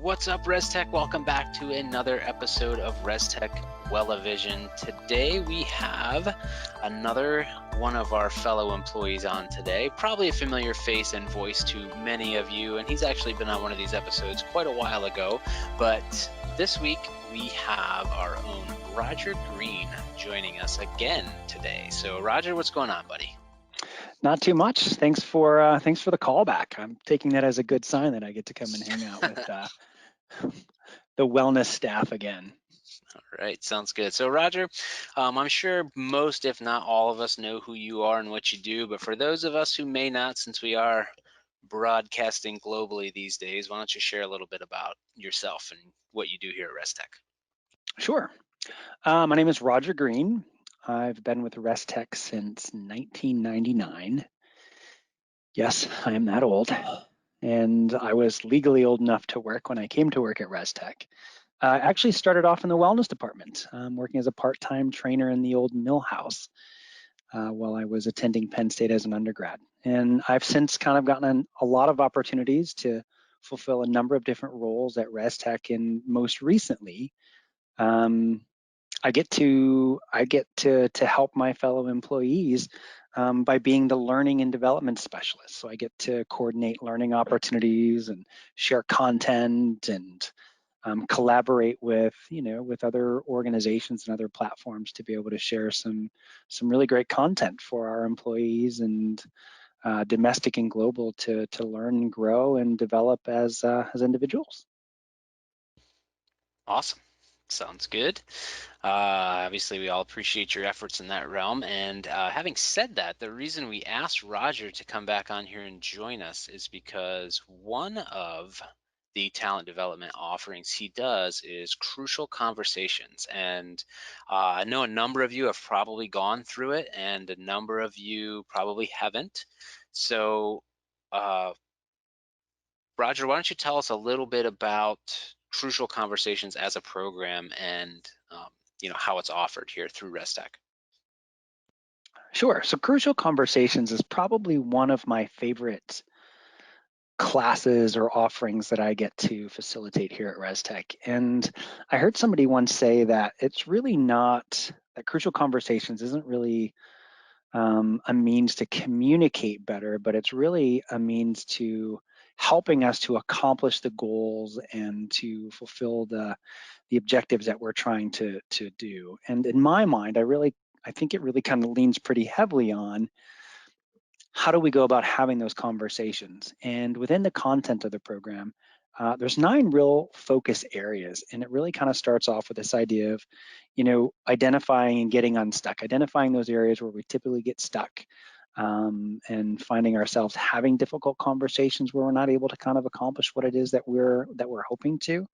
What's up, ResTech? Welcome back to another episode of ResTech Well-A-Vision. Today we have another one of our fellow employees on today, probably a familiar face and voice to many of you, and he's actually been on one of these episodes quite a while ago. But this week we have our own Roger Greene joining us again today. So Roger, what's going on, buddy? Not too much. Thanks for the callback. I'm taking that as a good sign that I get to come and hang out with the wellness staff again. All right, sounds good. So Roger, I'm sure most, if not all of us, know who you are and what you do, but for those of us who may not, since we are broadcasting globally these days, why don't you share a little bit about yourself and what you do here at ResTech? Sure. My name is Roger Greene. I've been with ResTech since 1999. Yes, I am that old. And I was legally old enough to work when I came to work at ResTech. I actually started off in the wellness department, working as a part-time trainer in the old mill house while I was attending Penn State as an undergrad. And I've since kind of gotten a lot of opportunities to fulfill a number of different roles at ResTech, and most recently, I get to help my fellow employees by being the learning and development specialist. So I get to coordinate learning opportunities and share content and collaborate with other organizations and other platforms to be able to share some really great content for our employees and domestic and global to learn and grow and develop as individuals. Awesome. Sounds good. Obviously, we all appreciate your efforts in that realm. And having said that, the reason we asked Roger to come back on here and join us is because one of the talent development offerings he does is Crucial Conversations. And I know a number of you have probably gone through it, and a number of you probably haven't. So, Roger, why don't you tell us a little bit about Crucial Conversations as a program and how it's offered here through ResTech? Sure. So Crucial Conversations is probably one of my favorite classes or offerings that I get to facilitate here at ResTech. And I heard somebody once say that it's really not, that Crucial Conversations isn't really a means to communicate better, but it's really a means to helping us to accomplish the goals and to fulfill the objectives that we're trying to do. And in my mind, I think it really kind of leans pretty heavily on how do we go about having those conversations. And within the content of the program, there's 9 real focus areas, and it really kind of starts off with this idea of, identifying and getting unstuck, identifying those areas where we typically get stuck, and finding ourselves having difficult conversations where we're not able to kind of accomplish what it is that we're hoping to.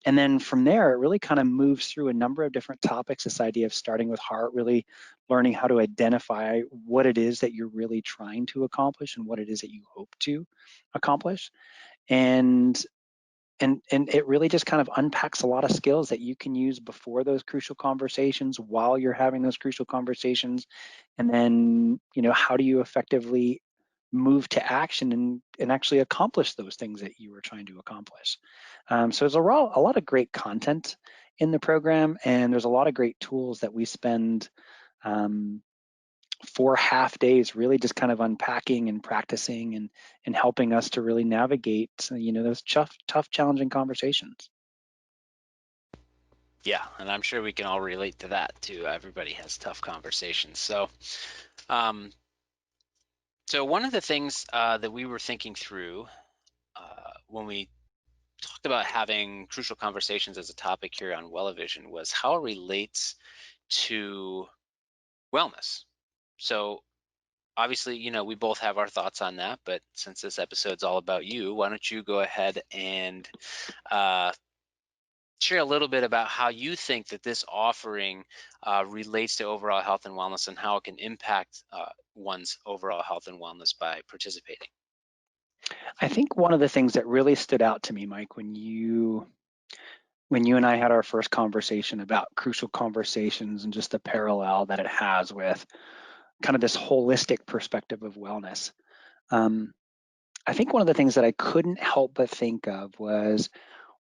And then from there, it really kind of moves through a number of different topics, this idea of starting with heart, really learning how to identify what it is that you're really trying to accomplish and what it is that you hope to accomplish. And it really just kind of unpacks a lot of skills that you can use before those crucial conversations, while you're having those crucial conversations. And then, how do you effectively move to action and actually accomplish those things that you were trying to accomplish. So there's a lot of great content in the program, and there's a lot of great tools that we spend 4 half days really just kind of unpacking and practicing and helping us to really navigate, those tough, challenging conversations. Yeah, and I'm sure we can all relate to that too. Everybody has tough conversations. So one of the things that we were thinking through when we talked about having Crucial Conversations as a topic here on Well-A-Vision was how it relates to wellness. So obviously, we both have our thoughts on that, but since this episode's all about you, why don't you go ahead and share a little bit about how you think that this offering relates to overall health and wellness and how it can impact one's overall health and wellness by participating. I think one of the things that really stood out to me, Mike, when you and I had our first conversation about Crucial Conversations and just the parallel that it has with kind of this holistic perspective of wellness, I think one of the things that I couldn't help but think of was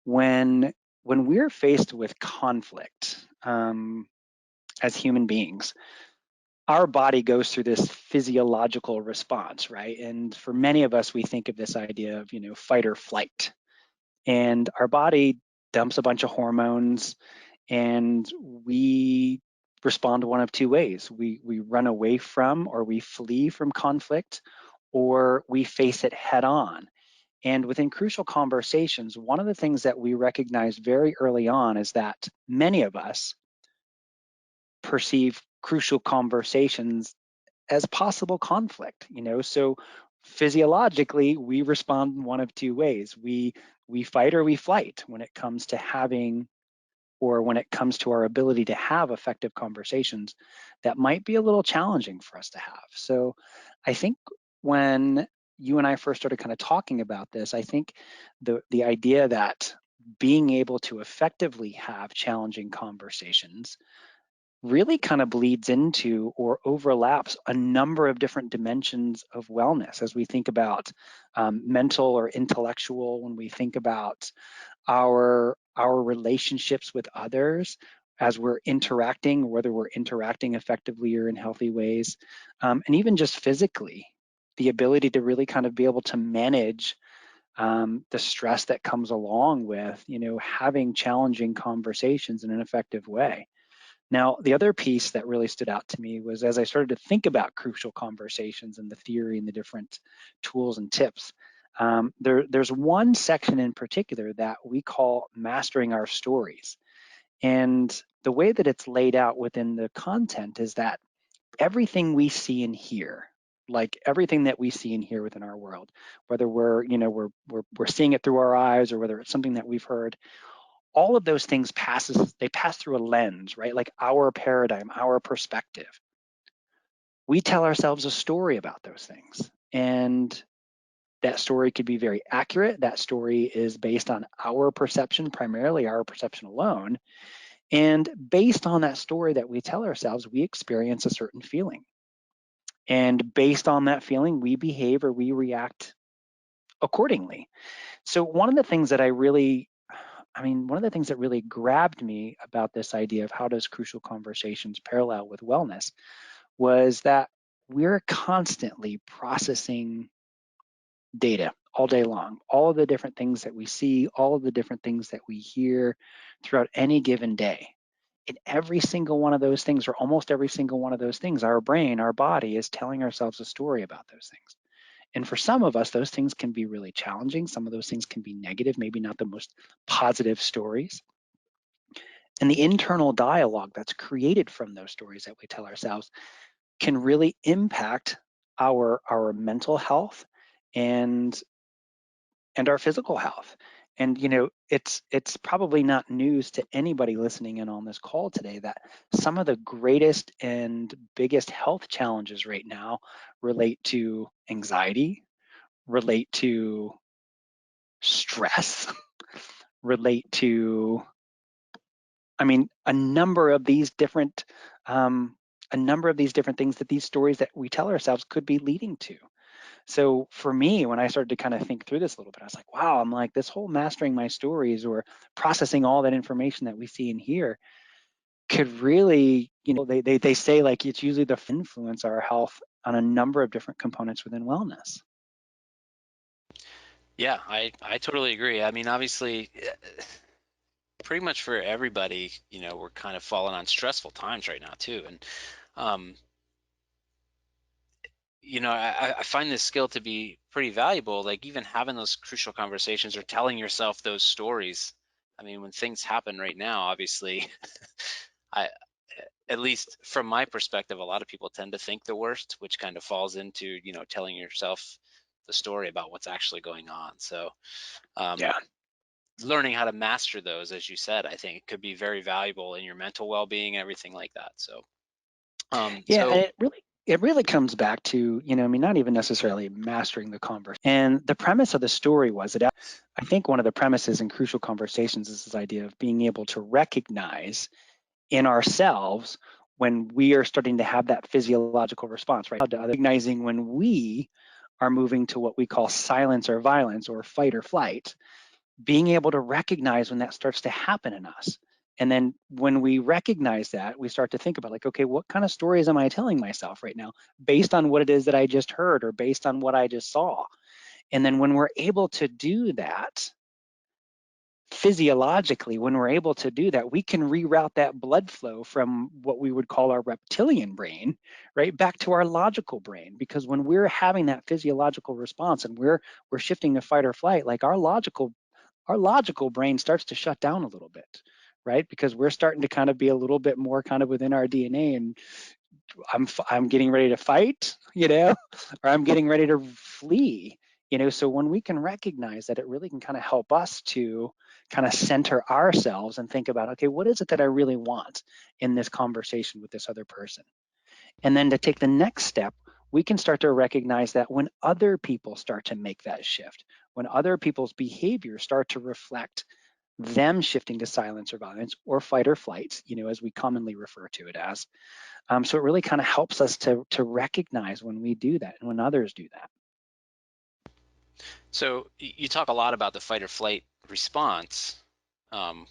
when we're faced with conflict as human beings, our body goes through this physiological response, right? And for many of us, we think of this idea of, fight or flight. And our body dumps a bunch of hormones, and we respond one of two ways. We run away from, or we flee from conflict, or we face it head on. And within crucial conversations, one of the things that we recognize very early on is that many of us perceive crucial conversations as possible conflict, so physiologically we respond in one of two ways. We fight or we flight when it comes to having, or when it comes to our ability to have effective conversations that might be a little challenging for us to have. So I think when you and I first started kind of talking about this, I think the idea that being able to effectively have challenging conversations really kind of bleeds into or overlaps a number of different dimensions of wellness as we think about mental or intellectual, when we think about our relationships with others as we're interacting, whether we're interacting effectively or in healthy ways, and even just physically, the ability to really kind of be able to manage the stress that comes along with, having challenging conversations in an effective way. Now, the other piece that really stood out to me was as I started to think about crucial conversations and the theory and the different tools and tips, there's one section in particular that we call mastering our stories. And the way that it's laid out within the content is that everything we see and hear, like everything that we see and hear within our world, whether we're seeing it through our eyes or whether it's something that we've heard, all of those things they pass through a lens, right? Like our paradigm, our perspective. We tell ourselves a story about those things. And that story could be very accurate. That story is based on our perception, primarily our perception alone. And based on that story that we tell ourselves, we experience a certain feeling. And based on that feeling, we behave or we react accordingly. So one of the things that one of the things that really grabbed me about this idea of how does crucial conversations parallel with wellness was that we're constantly processing data all day long, all of the different things that we see, all of the different things that we hear throughout any given day. And every single one of those things, or almost every single one of those things, our brain, our body is telling ourselves a story about those things. And for some of us, those things can be really challenging. Some of those things can be negative, maybe not the most positive stories. And the internal dialogue that's created from those stories that we tell ourselves can really impact our mental health and our physical health. And it's probably not news to anybody listening in on this call today that some of the greatest and biggest health challenges right now relate to anxiety, relate to stress, relate to, a number of these different things that these stories that we tell ourselves could be leading to. So for me, when I started to kind of think through this a little bit, I was like, wow, I'm like, this whole mastering my stories or processing all that information that we see and hear could really, they say like it's usually the influence our health on a number of different components within wellness. Yeah, I totally agree. I mean, obviously, pretty much for everybody, we're kind of falling on stressful times right now too. And um, I find this skill to be pretty valuable. Like even having those crucial conversations or telling yourself those stories. I mean, when things happen right now, obviously, I, at least from my perspective, a lot of people tend to think the worst, which kind of falls into, telling yourself the story about what's actually going on. So, Yeah. um, learning how to master those, as you said, I think it could be very valuable in your mental well-being and everything like that. So, Yeah, and it really comes back to, not even necessarily mastering the conversation. And the premise of the story was that I think one of the premises in crucial conversations is this idea of being able to recognize in ourselves when we are starting to have that physiological response, right? Recognizing when we are moving to what we call silence or violence or fight or flight, being able to recognize when that starts to happen in us. And then when we recognize that, we start to think about like, okay, what kind of stories am I telling myself right now based on what it is that I just heard or based on what I just saw? And then when we're able to do that, physiologically, when we're able to do that, we can reroute that blood flow from what we would call our reptilian brain, right, back to our logical brain. Because when we're having that physiological response and we're shifting to fight or flight, like our logical brain starts to shut down a little bit, right? Because we're starting to kind of be a little bit more kind of within our DNA, and I'm getting ready to fight, or I'm getting ready to flee, So when we can recognize that, it really can kind of help us to kind of center ourselves and think about, okay, what is it that I really want in this conversation with this other person? And then to take the next step, we can start to recognize that when other people start to make that shift, when other people's behaviors start to reflect them shifting to silence or violence or fight or flight, as we commonly refer to it as. So it really kind of helps us to recognize when we do that and when others do that. So you talk a lot about the fight or flight response,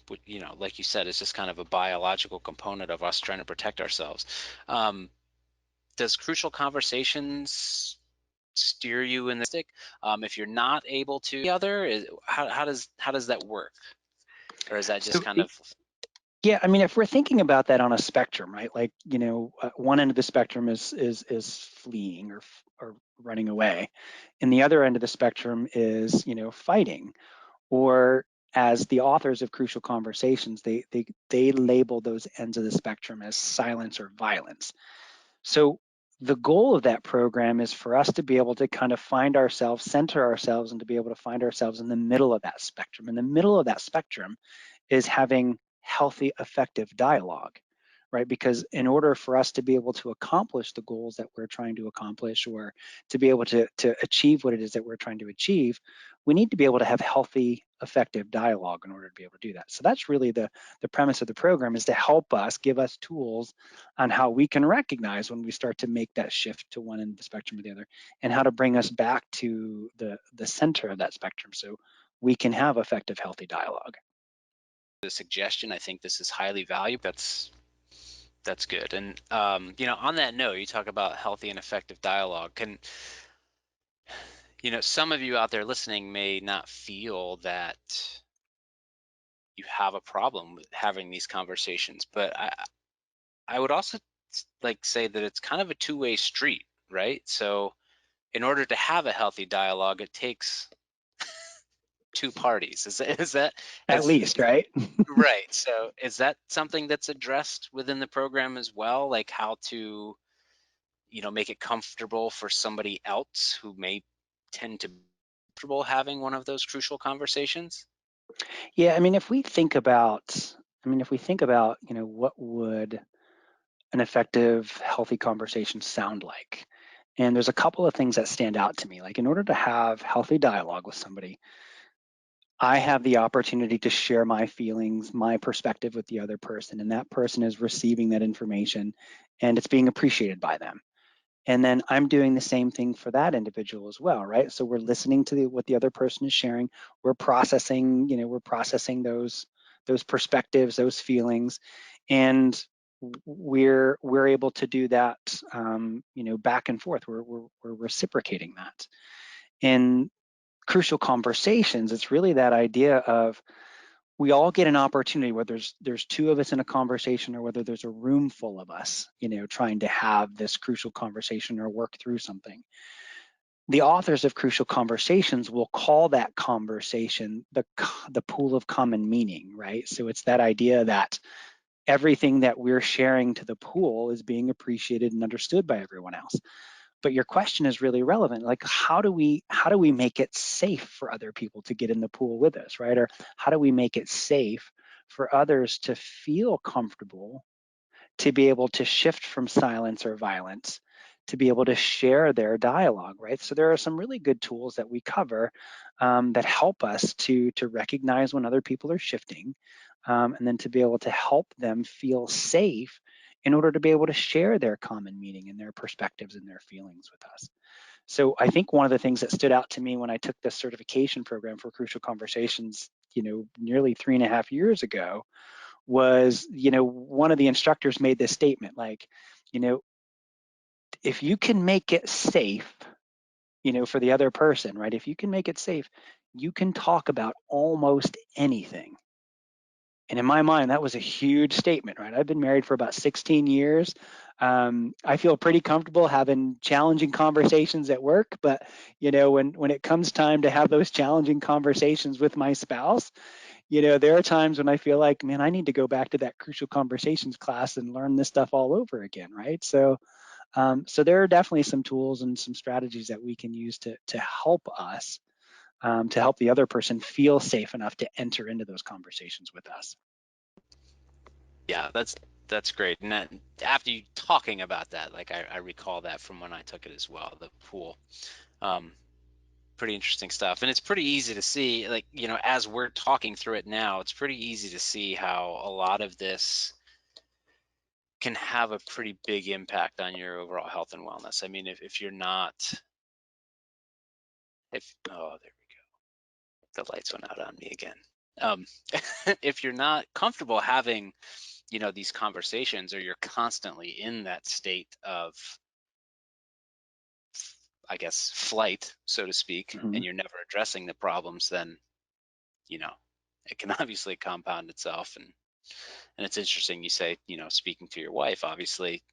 which, like you said, is just kind of a biological component of us trying to protect ourselves. Um, does crucial conversations steer you in the stick? If you're not able to, the other how does that work, or is that just So kind of yeah, I mean, if we're thinking about that on a spectrum, right? Like, one end of the spectrum is fleeing or running away, and the other end of the spectrum is fighting. Or as the authors of Crucial Conversations, they label those ends of the spectrum as silence or violence. So the goal of that program is for us to be able to kind of find ourselves, center ourselves, and to be able to find ourselves in the middle of that spectrum. In the middle of that spectrum is having healthy, effective dialogue, right? Because in order for us to be able to accomplish the goals that we're trying to accomplish, or to be able to achieve what it is that we're trying to achieve, we need to be able to have healthy, effective dialogue in order to be able to do that. So that's really the premise of the program, is to help us, give us tools on how we can recognize when we start to make that shift to one end of the spectrum or the other, and how to bring us back to the center of that spectrum so we can have effective, healthy dialogue. the suggestion? I think this is highly valuable. That's good. And on that note, you talk about healthy and effective dialogue. Can some of you out there listening may not feel that you have a problem with having these conversations, but I would also like say that it's kind of a two-way street, right? So in order to have a healthy dialogue, it takes two parties. Is that At as least, right? right? So is that something that's addressed within the program as well, like how to make it comfortable for somebody else who may tend to be comfortable having one of those crucial conversations? Yeah, I mean, if we think about, what would an effective, healthy conversation sound like? And there's a couple of things that stand out to me. Like, in order to have healthy dialogue with somebody, I have the opportunity to share my feelings, my perspective with the other person, and that person is receiving that information and it's being appreciated by them. And then I'm doing the same thing for that individual as well, right? So we're listening to what the other person is sharing. We're processing those perspectives, those feelings, and we're able to do that, back and forth. We're reciprocating that. In Crucial Conversations, it's really that idea of, we all get an opportunity, whether there's two of us in a conversation or whether there's a room full of us, trying to have this crucial conversation or work through something. The authors of Crucial Conversations will call that conversation the pool of common meaning, right? So it's that idea that everything that we're sharing to the pool is being appreciated and understood by everyone else. But your question is really relevant. Like, how do we make it safe for other people to get in the pool with us, right? Or how do we make it safe for others to feel comfortable to be able to shift from silence or violence to be able to share their dialogue, right? So there are some really good tools that we cover, that help us to recognize when other people are shifting, and then to be able to help them feel safe in order to be able to share their common meaning and their perspectives and their feelings with us. So I think one of the things that stood out to me when I took this certification program for Crucial Conversations nearly 3.5 years ago, was, one of the instructors made this statement like, you know, if you can make it safe, for the other person, right? If you can make it safe, you can talk about almost anything. And in my mind, that was a huge statement, right? I've been married for about 16 years. I feel pretty comfortable having challenging conversations at work, but when it comes time to have those challenging conversations with my spouse, there are times when I feel like, man, I need to go back to that crucial conversations class and learn this stuff all over again, right? So there are definitely some tools and some strategies that we can use to help us, to help the other person feel safe enough to enter into those conversations with us. Yeah, that's great. And that, after you talking about that, like I recall that from when I took it as well, the pool. Um, Pretty interesting stuff. And it's pretty easy to see, like, as we're talking through it now, it's pretty easy to see how a lot of this can have a pretty big impact on your overall health and wellness. I mean, if you're not, if, oh, there we go. The lights went out on me again. Um, if you're not comfortable having, these conversations, or you're constantly in that state of, I guess, flight, so to speak, Mm-hmm. and you're never addressing the problems, then, you know, it can obviously compound itself. And it's interesting you say, speaking to your wife, obviously,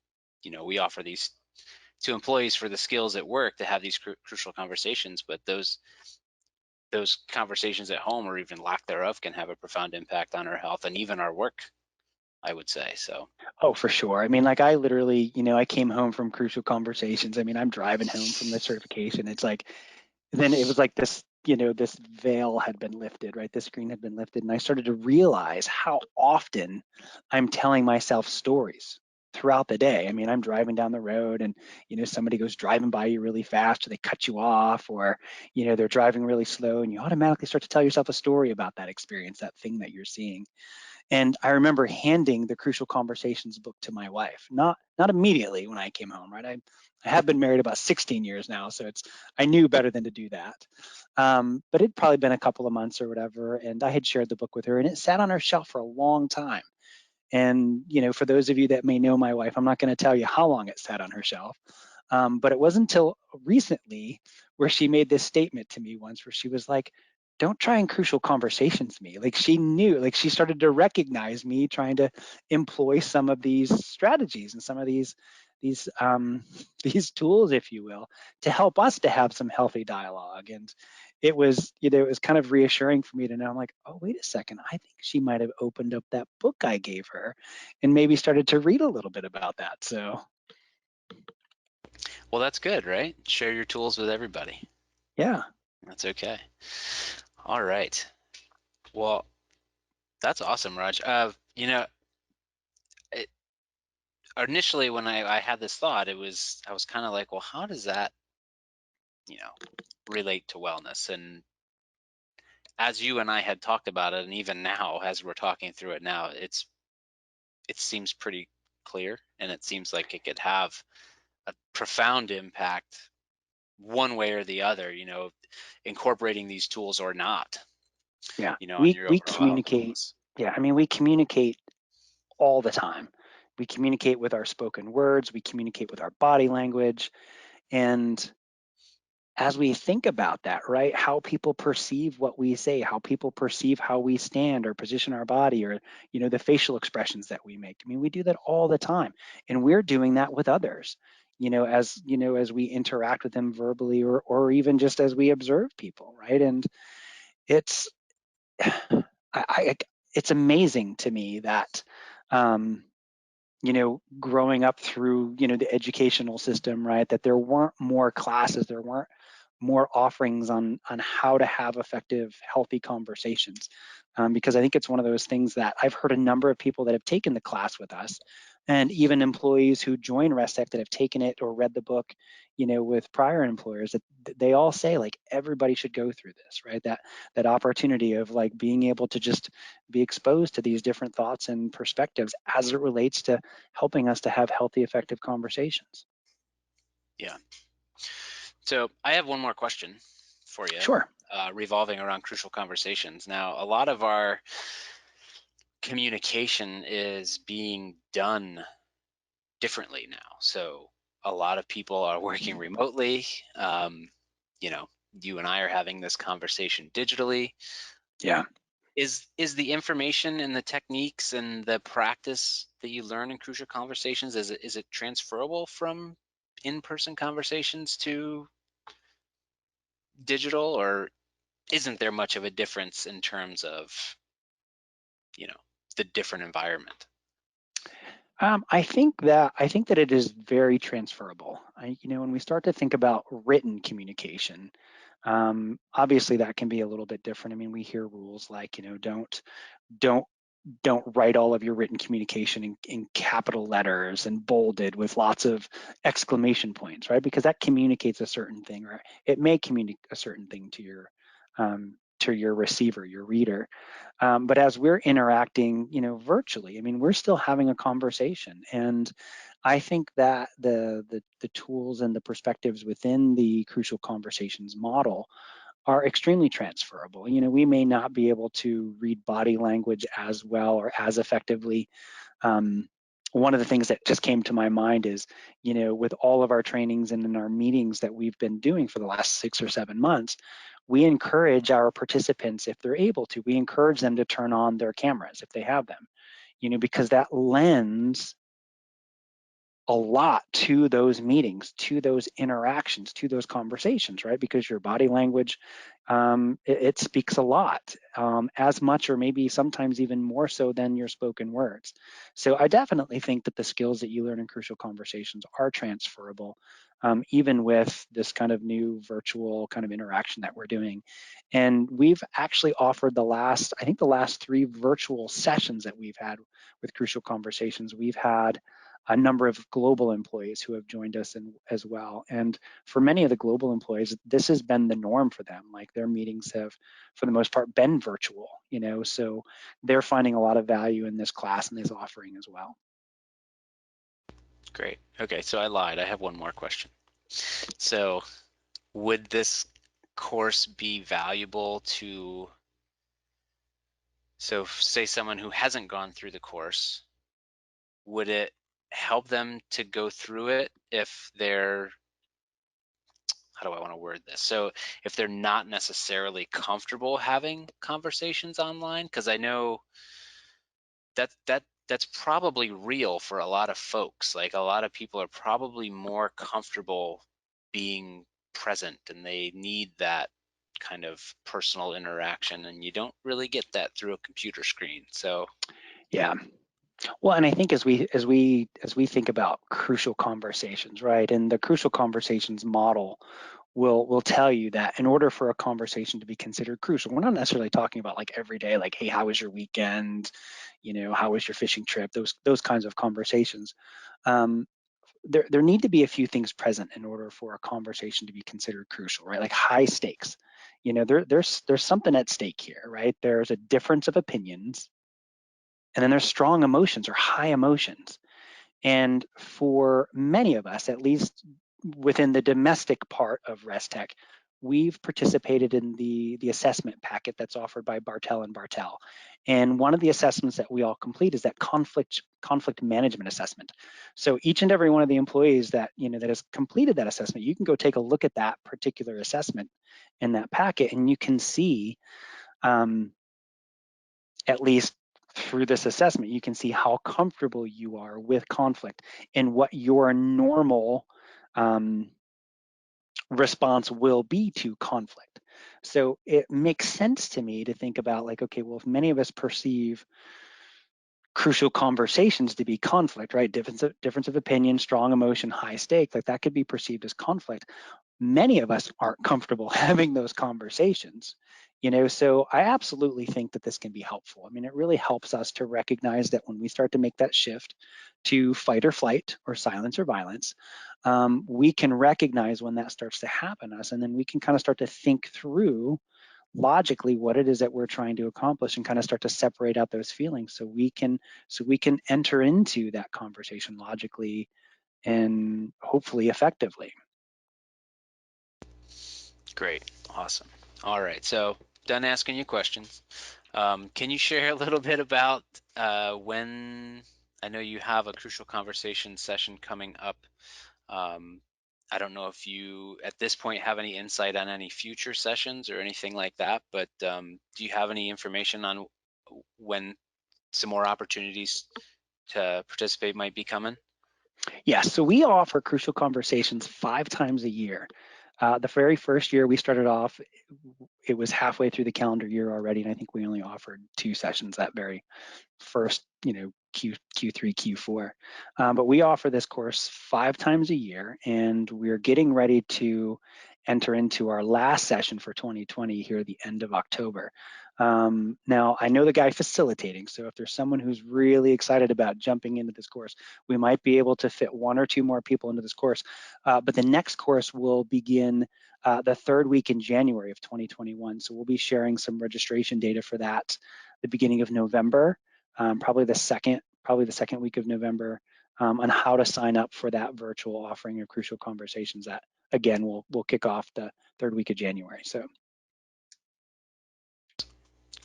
we offer these to employees for the skills at work to have these crucial conversations, but those conversations at home, or even lack thereof, can have a profound impact on our health and even our work, I would say. So Oh, for sure. I mean, like I literally, I came home from crucial conversations. I mean, I'm driving home from the certification. It's like, then it was like this veil had been lifted, right? This screen had been lifted. And I started to realize how often I'm telling myself stories throughout the day. I mean, I'm driving down the road and, somebody goes driving by you really fast, or they cut you off, or, they're driving really slow, and you automatically start to tell yourself a story about that experience, that thing that you're seeing. And I remember handing the Crucial Conversations book to my wife, not immediately when I came home, right? I have been married about 16 years now, so I knew better than to do that. But it'd probably been a couple of months or whatever, and I had shared the book with her, and it sat on her shelf for a long time. And for those of you that may know my wife, I'm not going to tell you how long it sat on her shelf. But it wasn't until recently where she made this statement to me once, where she was like, "Don't try and crucial conversations me." Like she knew, like she started to recognize me trying to employ some of these strategies and some of these these tools, if you will, to help us to have some healthy dialogue. And it was kind of reassuring for me to know. I'm like, oh, wait a second, I think she might have opened up that book I gave her and maybe started to read a little bit about that. So well, that's good, right? Share your tools with everybody. yeah. That's okay. All right. Well, that's awesome, Raj. It, initially when I had this thought, I was kind of like, well, how does that, you know, relate to wellness? And as you and I had talked about it, and even now as we're talking through it now, it seems pretty clear, and it seems like it could have a profound impact one way or the other, incorporating these tools or not, Yeah, on we your we overall health and communicate. wellness. Yeah, I mean, we communicate all the time. We communicate with our spoken words. We communicate with our body language. And as we think about that, right, how people perceive what we say, how people perceive how we stand or position our body, or the facial expressions that we make. I mean, we do that all the time, and we're doing that with others. As we interact with them verbally, or even just as we observe people, right? And it's I it's amazing to me that um, growing up through the educational system, right, that there weren't more classes, there weren't more offerings on how to have effective, healthy conversations. Because I think it's one of those things that I've heard a number of people that have taken the class with us, and even employees who join ResTech that have taken it or read the book, with prior employers, that they all say like everybody should go through this, right? That opportunity of like being able to just be exposed to these different thoughts and perspectives as it relates to helping us to have healthy, effective conversations. Yeah. So I have one more question for you. Sure. revolving around crucial conversations. Now, a lot of our communication is being done differently now. So a lot of people are working remotely. Um, you know, you and I are having this conversation digitally. Yeah. Is the information and the techniques and the practice that you learn in crucial conversations, is it transferable from in-person conversations to digital, or isn't there much of a difference in terms of, you know, the different environment? I think that it is very transferable. When we start to think about written communication, obviously that can be a little bit different. I mean, we hear rules like, don't don't write all of your written communication in capital letters and bolded with lots of exclamation points, right? Because that communicates a certain thing, or it may communicate a certain thing to your receiver, your reader. But as we're interacting, virtually, I mean, we're still having a conversation, and I think that the tools and the perspectives within the crucial conversations model are extremely transferable. We may not be able to read body language as well or as effectively. Um, One of the things that just came to my mind is, with all of our trainings and in our meetings that we've been doing for the last 6 or 7 months, we encourage our participants, if they're able to, we encourage them to turn on their cameras if they have them, because that lends a lot to those meetings, to those interactions, to those conversations, right? Because your body language, it speaks a lot, as much or maybe sometimes even more so than your spoken words. So I definitely think that the skills that you learn in crucial conversations are transferable, even with this kind of new virtual kind of interaction that we're doing. And we've actually offered I think the last 3 virtual sessions that we've had with crucial conversations, we've had a number of global employees who have joined us as well. And for many of the global employees, this has been the norm for them. Like their meetings have, for the most part, been virtual, so they're finding a lot of value in this class and this offering as well. Great. Okay, so I lied. I have one more question. So, would this course be valuable to, so say someone who hasn't gone through the course, would it help them to go through it if they're, how do I want to word this? So, if they're not necessarily comfortable having conversations online, because I know that's probably real for a lot of folks. Like a lot of people are probably more comfortable being present and they need that kind of personal interaction, and you don't really get that through a computer screen. So Yeah. Well, and I think as we think about crucial conversations, right? And the crucial conversations model will tell you that in order for a conversation to be considered crucial, we're not necessarily talking about like every day, like, hey, how was your weekend? How was your fishing trip? Those kinds of conversations. Um, there need to be a few things present in order for a conversation to be considered crucial, right? Like high stakes. There's something at stake here, right? There's a difference of opinions, and then there's strong emotions or high emotions. And for many of us, at least within the domestic part of ResTech, we've participated in the assessment packet that's offered by Bartel and Bartel. And one of the assessments that we all complete is that conflict management assessment. So each and every one of the employees that has completed that assessment, you can go take a look at that particular assessment in that packet, and you can see, um, at least through this assessment, you can see how comfortable you are with conflict and what your normal, um, response will be to conflict. So it makes sense to me to think about, like, okay, well, if many of us perceive crucial conversations to be conflict, right? Difference of opinion, strong emotion, high stake, like that could be perceived as conflict. Many of us aren't comfortable having those conversations, so I absolutely think that this can be helpful. I mean, it really helps us to recognize that when we start to make that shift to fight or flight or silence or violence, we can recognize when that starts to happen to us, and then we can kind of start to think through logically what it is that we're trying to accomplish and kind of start to separate out those feelings so we can enter into that conversation logically and hopefully effectively. great, awesome. All right, so done asking you questions. Can you share a little bit about when I know you have a crucial conversation session coming up? Um, I don't know if you at this point have any insight on any future sessions or anything like that, but do you have any information on when some more opportunities to participate might be coming? Yeah, so we offer crucial conversations 5 times a year. The very first year we started off, it was halfway through the calendar year already, and I think we only offered 2 sessions that very first, Q3, Q4. But we offer this course 5 times a year, and we're getting ready to enter into our last session for 2020 here at the end of October. Now, I know the guy facilitating, so if there's someone who's really excited about jumping into this course, we might be able to fit 1 or 2 more people into this course. But the next course will begin the third week in January of 2021. So we'll be sharing some registration data for that the beginning of November, probably the second week of November, on how to sign up for that virtual offering of Crucial Conversations that again will kick off the third week of January. So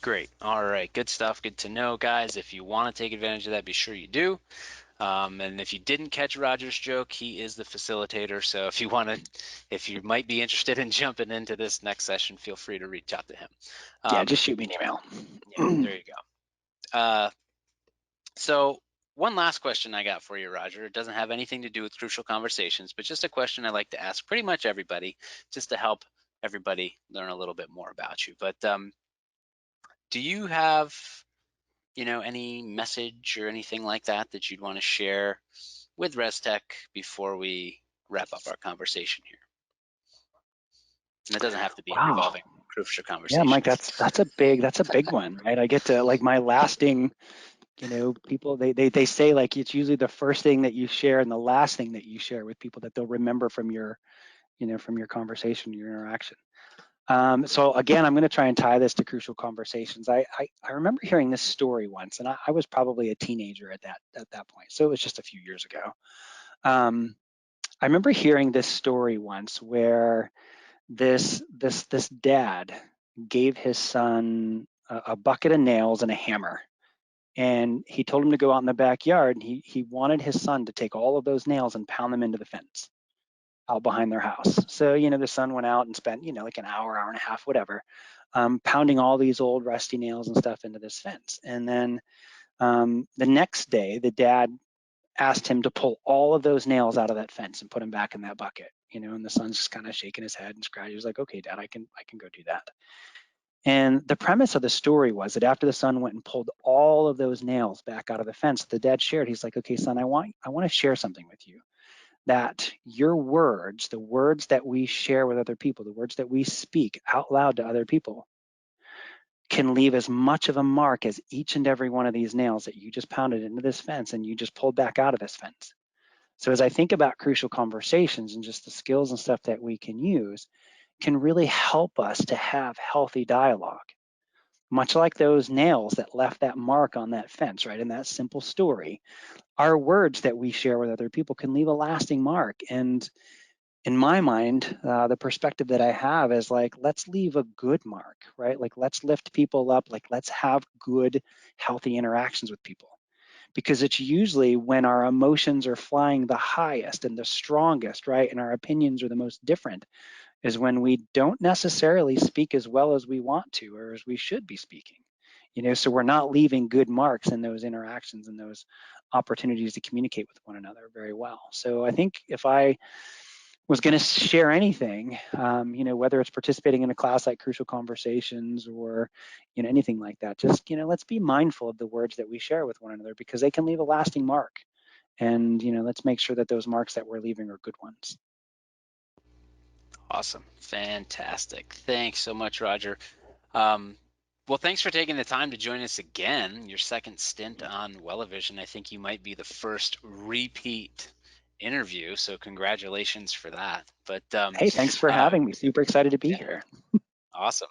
Great. All right. Good stuff. Good to know, guys. If you want to take advantage of that, be sure you do. And if you didn't catch Roger's joke, he is the facilitator. So if you might be interested in jumping into this next session, feel free to reach out to him. yeah, Um, just shoot me an yeah, email. there you go. So one last question I got for you, Roger. It doesn't have anything to do with crucial conversations, but just a question I like to ask pretty much everybody, just to help everybody learn a little bit more about you. But do you have, any message or anything like that that you'd want to share with ResTech before we wrap up our conversation here? And it doesn't have to be Wow. revolving crucial Yeah, Mike, conversations. that's a big one, right? I get to like my lasting, people they say like it's usually the first thing that you share and the last thing that you share with people that they'll remember from your conversation, your interaction. So again, I'm going to try and tie this to crucial conversations. I remember hearing this story once, and I was probably a teenager at that point, so it was just a few years ago. Um, I remember hearing this story once where this dad gave his son a bucket of nails and a hammer, and he told him to go out in the backyard, and he wanted his son to take all of those nails and pound them into the fence out behind their house. So, the son went out and spent, like an hour and a half, whatever, pounding all these old rusty nails and stuff into this fence. And then the next day, the dad asked him to pull all of those nails out of that fence and put them back in that bucket. And the son's just kind of shaking his head and scratching. He was like, "Okay, Dad, I can go do that." And the premise of the story was that after the son went and pulled all of those nails back out of the fence, the dad shared. He's like, "Okay, son, I want to share something with you. That your words, the words that we share with other people, the words that we speak out loud to other people, can leave as much of a mark as each and every one of these nails that you just pounded into this fence and you just pulled back out of this fence." So as I think about crucial conversations and just the skills and stuff that we can use, can really help us to have healthy dialogue. Much like those nails that left that mark on that fence, right? In that simple story, our words that we share with other people can leave a lasting mark. And in my mind, the perspective that I have is like, let's leave a good mark, right? Like, let's lift people up. Like, let's have good, healthy interactions with people. Because it's usually when our emotions are flying the highest and the strongest, right? And our opinions are the most different, is when we don't necessarily speak as well as we want to or as we should be speaking. So we're not leaving good marks in those interactions and those opportunities to communicate with one another very well. So I think if I was going to share anything, whether it's participating in a class like Crucial Conversations or, anything like that, just, let's be mindful of the words that we share with one another because they can leave a lasting mark. And, let's make sure that those marks that we're leaving are good ones. Awesome. Fantastic. Thanks so much, Roger. Um, well, thanks for taking the time to join us again. Your second stint on Wellevision. I think you might be the first repeat interview, so congratulations for that. But Hey, thanks for uh, having me. Super excited to be yeah, here. awesome.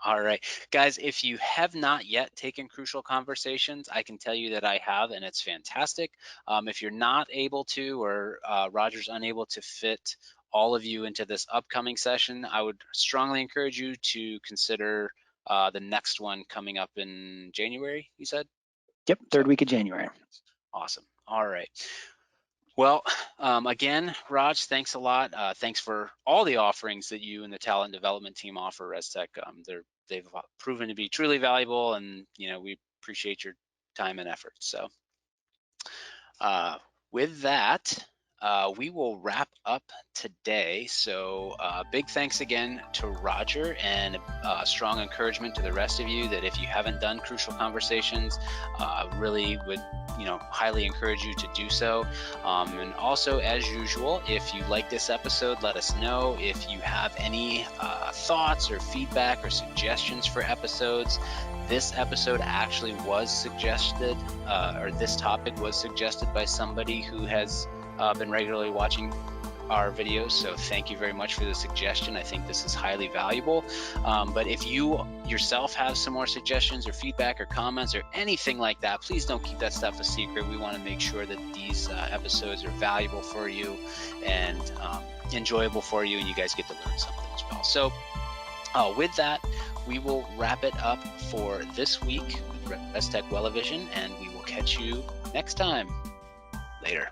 All right, guys, if you have not yet taken Crucial Conversations, I can tell you that I have, and it's fantastic. If you're not able to, or Roger's unable to fit all of you into this upcoming session, I would strongly encourage you to consider the next one coming up in January, you said? Yep, third So week of January. awesome. All right. Well, again, Raj, thanks a lot. Thanks for all the offerings that you and the talent development team offer ResTech. They've proven to be truly valuable, and we appreciate your time and effort. So with that, we will wrap up today. So big thanks again to Roger, and strong encouragement to the rest of you that if you haven't done Crucial Conversations, really would highly encourage you to do so. And also, as usual, if you like this episode, let us know. If you have any thoughts or feedback or suggestions for episodes, this episode actually was suggested, or this topic was suggested by somebody who has been regularly watching our videos, so thank you very much for the suggestion. I think this is highly valuable. But if you yourself have some more suggestions or feedback or comments or anything like that, please don't keep that stuff a secret. We want to make sure that these episodes are valuable for you and enjoyable for you, and you guys get to learn something as well. So with that, we will wrap it up for this week with ResTech Wellevision, and we will catch you next time. Later.